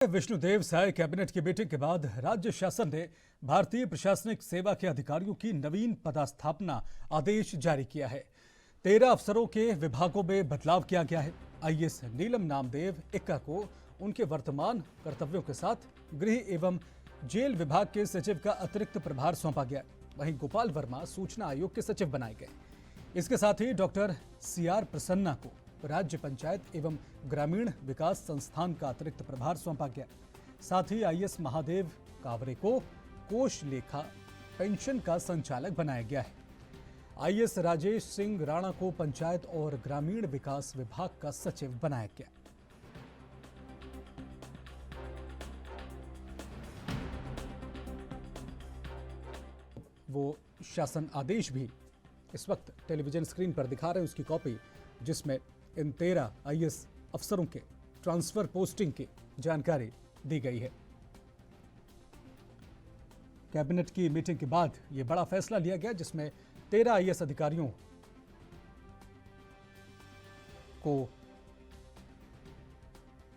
Vishnudeo Sai cabinet की meeting के बाद राज्य शासन ने भारतीय प्रशासनिक सेवा के अधिकारियों की नवीन पदस्थापना आदेश जारी किया है। 13 अफसरों के विभागों में बदलाव किया गया है। आईएएस नीलम नामदेव इक्का को उनके वर्तमान कर्तव्यों के साथ गृह एवं जेल विभाग के सचिव का अतिरिक्त प्रभार सौंपा गया। वहीं गोपाल वर्मा सूचना आयोग के सचिव बनाए गए। इसके साथ ही डॉक्टर सीआर प्रसन्ना को राज्य पंचायत एवं ग्रामीण विकास संस्थान का अतिरिक्त प्रभार सौंपा गया। साथ ही आईएएस महादेव कावरे को कोष लेखा पेंशन का संचालक बनाया गया है। आईएएस राजेश सिंह राणा को पंचायत और ग्रामीण विकास विभाग का सचिव बनाया गया। वो शासन आदेश भी इस वक्त टेलीविजन स्क्रीन पर दिखा रहे हैं, उसकी कॉपी, जिसमें इन 13 आईएएस अफसरों के ट्रांसफर पोस्टिंग की जानकारी दी गई है। कैबिनेट की मीटिंग के बाद यह बड़ा फैसला लिया गया, जिसमें 13 आईएएस अधिकारियों को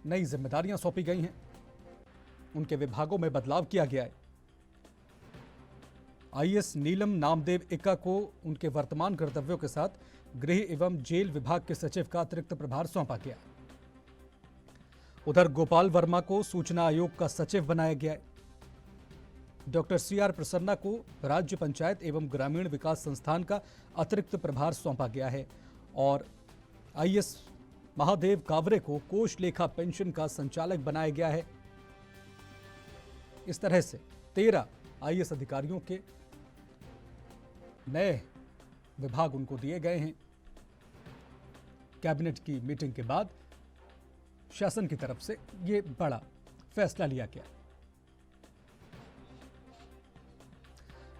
नई जिम्मेदारियां सौंपी गई हैं। उनके विभागों में बदलाव किया गया है। आईएएस नीलम नामदेव इक्का को उनके वर्तमान कर्तव्यों के साथ गृह एवं जेल विभाग के सचिव का अतिरिक्त प्रभार सौंपा गया। उधर गोपाल वर्मा को सूचना आयोग का सचिव बनाया गया है। डॉक्टर सीआर प्रसन्ना को राज्य पंचायत एवं ग्रामीण विकास संस्थान का अतिरिक्त प्रभार सौंपा गया है और आईएएस महादेव कावरे को कोष लेखा पेंशन का संचालक बनाया गया है। इस तरह से 13 आईएएस अधिकारियों के नए विभाग उनको दिए गए हैं। कैबिनेट की मीटिंग के बाद शासन की तरफ से यह बड़ा फैसला लिया गया।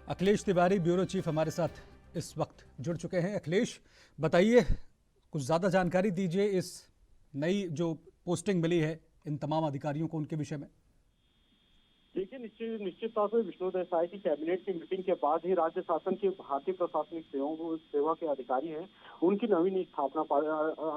अखिलेश तिवारी ब्यूरो चीफ हमारे साथ इस वक्त जुड़ चुके हैं। अखिलेश, बताइए, कुछ ज्यादा जानकारी दीजिए इस नई जो पोस्टिंग मिली है इन तमाम अधिकारियों को, उनके विषय में। देखिए, निश्चित तौर पर विष्णुदेव साय की कैबिनेट की मीटिंग के बाद ही राज्य शासन के भारतीय प्रशासनिक सेवा के अधिकारी हैं, उनकी नवीन स्थापना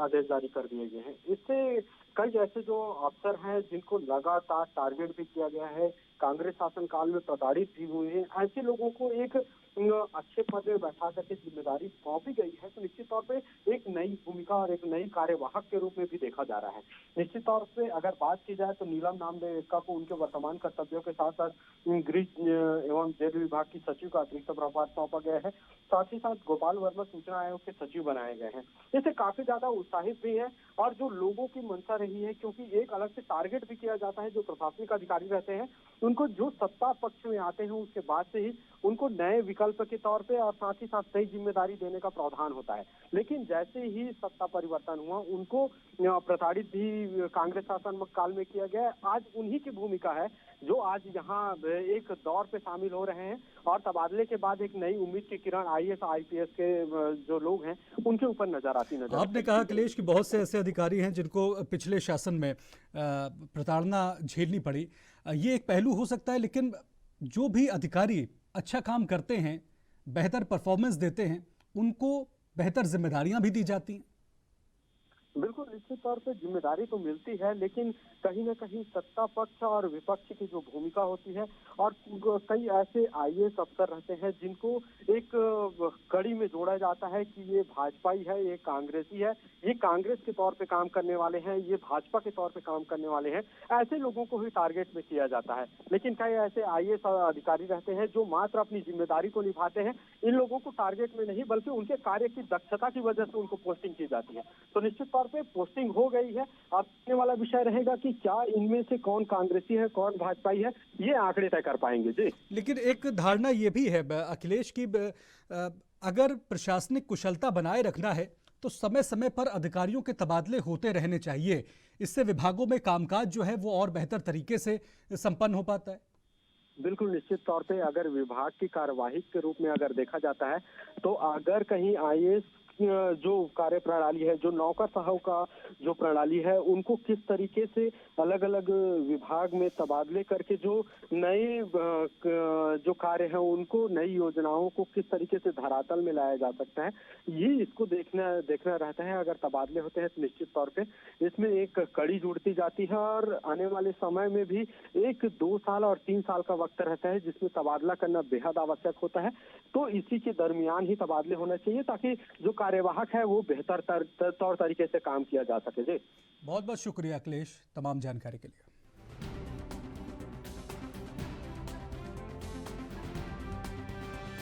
आदेश जारी कर दिए गए हैं। इससे कई ऐसे जो अफसर हैं जिनको लगातार टारगेट भी किया गया है, कांग्रेस शासन काल में प्रताड़ित भी हुए हैं, ऐसे लोगों को एक अच्छे पद में बैठा करके जिम्मेदारी सौंपी गई है। तो निश्चित तौर पे एक नई भूमिका और एक नई कार्यवाहक के रूप में भी देखा जा रहा है। निश्चित तौर पे अगर बात की जाए तो नीलम नामदेव इक्का को उनके वर्तमान कर्तव्यों के साथ साथ गृह एवं जेल विभाग की सचिव का अतिरिक्त प्रभार सौंपा गया है। साथ ही साथ गोपाल वर्मा सूचना आयोग के सचिव बनाए गए हैं। इससे काफी ज्यादा उत्साहित भी है और जो लोगों की मंशा रही है, क्योंकि एक अलग से टारगेट भी किया जाता है, जो प्रशासनिक अधिकारी रहते हैं उनको जो सत्ता पक्ष में आते हैं उसके बाद से ही उनको नए विकल्प के तौर पे और साथ ही साथ नई जिम्मेदारी देने का प्रावधान होता है। लेकिन जैसे ही सत्ता परिवर्तन हुआ, उनको प्रताड़ित भी कांग्रेस शासन काल में किया गया। आज उन्हीं की भूमिका है जो आज यहाँ एक दौर पे शामिल हो रहे हैं और तबादले के बाद एक नई उम्मीद की किरण आईएएस आईपीएस के जो लोग हैं उनके ऊपर नजर आती नजर। आपने कहा अखिलेश कि बहुत से ऐसे अधिकारी हैं जिनको पिछले शासन में प्रताड़ना झेलनी पड़ी। ये एक पहलू हो सकता है, लेकिन जो भी अधिकारी अच्छा काम करते हैं, बेहतर परफॉर्मेंस देते हैं, उनको बेहतर जिम्मेदारियां भी दी जाती हैं। बिल्कुल, निश्चित तौर पे जिम्मेदारी तो मिलती है, लेकिन कहीं ना कहीं सत्ता पक्ष और विपक्ष की जो भूमिका होती है और कई ऐसे आईएएस अफसर रहते हैं जिनको एक कड़ी में जोड़ा जाता है कि ये भाजपाई है, ये कांग्रेसी है, ये कांग्रेस के तौर पे काम करने वाले हैं, ये भाजपा के तौर पे काम करने वाले हैं, ऐसे लोगों को ही टारगेट में किया जाता है। लेकिन कई ऐसे आईएएस अधिकारी रहते हैं जो मात्र अपनी जिम्मेदारी को निभाते हैं। इन लोगों को टारगेट में नहीं बल्कि उनके कार्य की दक्षता की वजह से उनको पोस्टिंग की जाती है। तो निश्चित तौर पे पोस्टिंग हो गई है। अब आने वाला विषय रहेगा कि क्या इनमें से कौन कांग्रेसी है, कौन भाजपाई है, ये आंकड़े तय कर पाएंगे। जी, लेकिन एक धारणा ये भी है अखिलेश की, अगर प्रशासनिक कुशलता बनाए रखना है तो समय समय पर अधिकारियों के तबादले होते रहने चाहिए। इससे विभागों में कामकाज जो है वो और बेहतर तरीके से संपन्न हो पाता है। बिल्कुल, निश्चित तौर पे अगर विभाग की कार्यवाही के रूप में अगर देखा जाता है तो अगर कहीं आईएएस जो कार्य प्रणाली है, जो नौकरशाहों का जो प्रणाली है, उनको किस तरीके से अलग अलग विभाग में तबादले करके जो नए जो कार्य है उनको, नई योजनाओं को किस तरीके से धरातल में लाया जा सकता है, ये इसको देखना रहता है। अगर तबादले होते हैं तो निश्चित तौर पे इसमें एक कड़ी जुड़ती जाती है और आने वाले समय में भी 1-2 साल और 3 साल का वक्त रहता है जिसमें तबादला करना बेहद आवश्यक होता है। तो इसी के दरमियान ही तबादले होने चाहिए ताकि जो कार्यवाहक है वो बेहतर तौर तरीके से काम किया जा सके। जी बहुत बहुत शुक्रिया अखिलेश तमाम जानकारी के लिए।